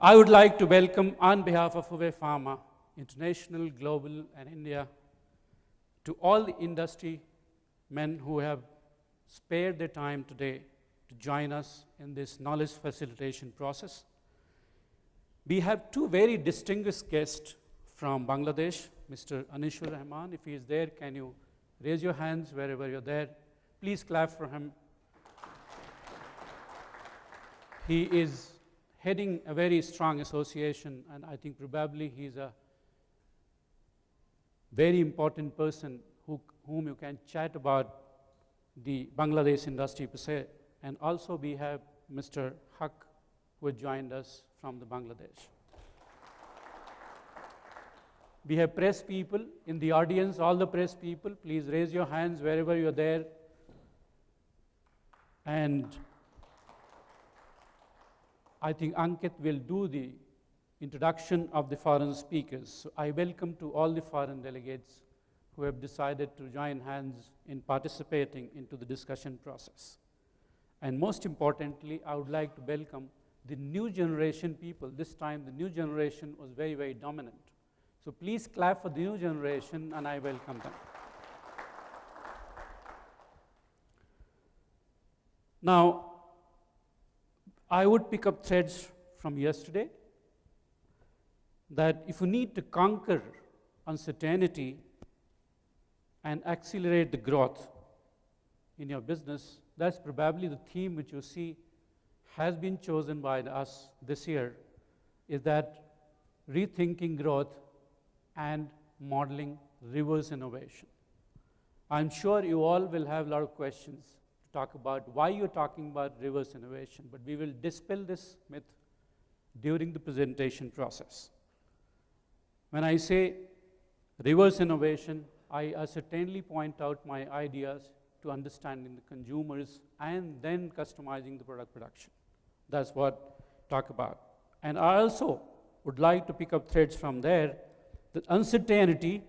I would like to welcome on behalf of Huawei Pharma, International, Global, and India, to all the industry men who have spared their time today to join us in this knowledge facilitation process. We have two very distinguished guests from Bangladesh, Mr. Anishur Rahman. If he is there, can you raise your hands wherever you're there? Please clap for him. He is heading a very strong association, and I think probably he's a very important person whom you can chat about the Bangladesh industry per se. And also we have Mr. Haq, who has joined us from the Bangladesh. We have press people in the audience, all the press people, please raise your hands wherever you're there. And I think Ankit will do the introduction of the foreign speakers. So I welcome to all the foreign delegates who have decided to join hands in participating into the discussion process. And most importantly, I would like to welcome the new generation people. This time the new generation was very, very dominant. So please clap for the new generation, and I welcome them. Now, I would pick up threads from yesterday that if you need to conquer uncertainty and accelerate the growth in your business, that's probably the theme which you see has been chosen by us this year, is that rethinking growth and modeling reverse innovation. I'm sure you all will have a lot of questions to talk about why you're talking about reverse innovation, but we will dispel this myth during the presentation process. When I say reverse innovation, I certainly point out my ideas to understanding the consumers and then customizing the product production. That's what I talk about. And I also would like to pick up threads from there that uncertainty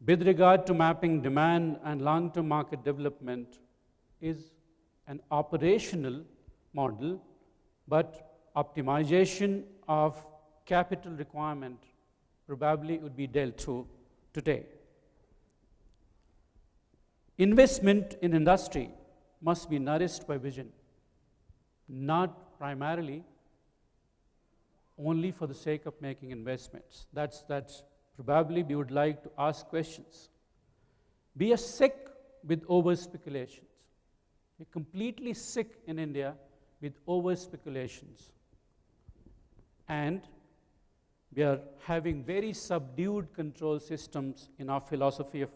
with regard to mapping demand and long-term market development is an operational model, but optimization of capital requirement probably would be dealt through today. Investment in industry must be nourished by vision, not primarily only for the sake of making investments. That's probably we would like to ask questions. We are sick with over speculations. We're completely sick in India with over speculations. And we are having very subdued control systems in our philosophy of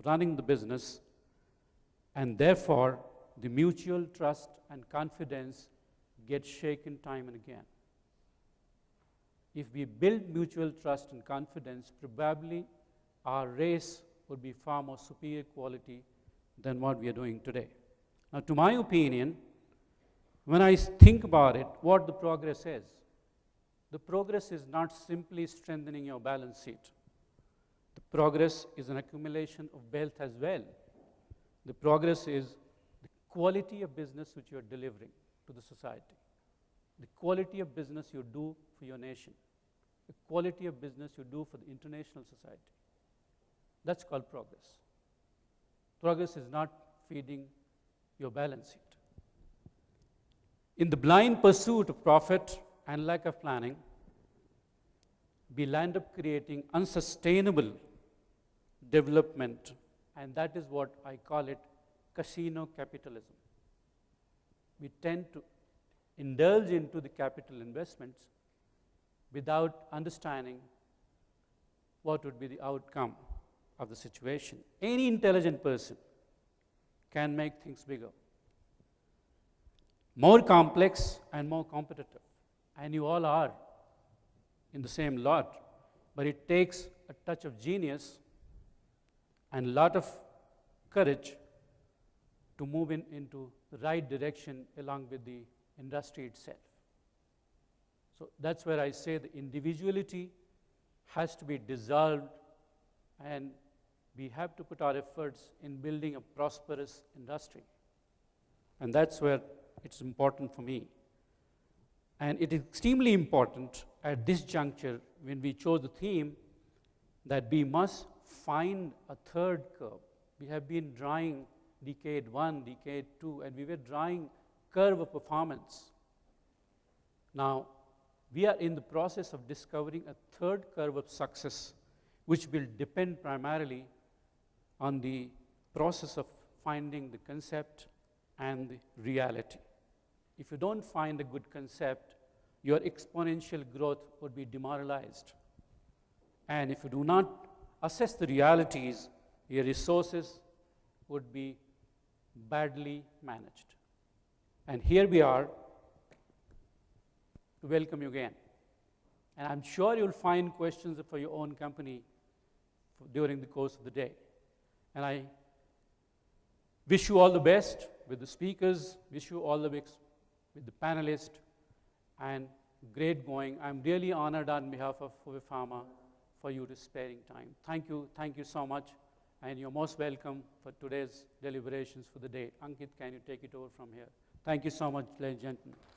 running the business, and therefore the mutual trust and confidence get shaken time and again. If we build mutual trust and confidence, probably our race would be far more superior quality than what we are doing today. Now, to my opinion, when I think about it, what the progress is, the progress is not simply strengthening your balance sheet. The progress is an accumulation of wealth as well. The progress is the quality of business which you are delivering to the society, the quality of business you do for your nation, the quality of business you do for the international society. That's called progress. Progress is not feeding your balance sheet. In the blind pursuit of profit and lack of planning, we'll end up creating unsustainable development, and that is what I call it casino capitalism. We tend to indulge into the capital investments without understanding what would be the outcome of the situation. Any intelligent person can make things bigger, more complex and more competitive. And you all are in the same lot, but it takes a touch of genius and a lot of courage to move into the right direction along with the industry itself. So that's where I say the individuality has to be dissolved, and we have to put our efforts in building a prosperous industry. And that's where it's important for me. And it is extremely important at this juncture, when we chose the theme, that we must find a third curve. We have been drawing decade 1, decade 2, and we were drawing curve of performance. Now, we are in the process of discovering a third curve of success, which will depend primarily on the process of finding the concept and the reality. If you don't find a good concept, your exponential growth would be demoralized. And if you do not assess the realities, your resources would be badly managed. And here we are to welcome you again. And I'm sure you'll find questions for your own company during the course of the day. And I wish you all the best with the speakers, wish you all the best with the panelists, and great going. I'm really honored on behalf of Fuvey Pharma for you to sparing time. Thank you so much, and you're most welcome for today's deliberations for the day. Ankit, can you take it over from here? Thank you so much, ladies and gentlemen.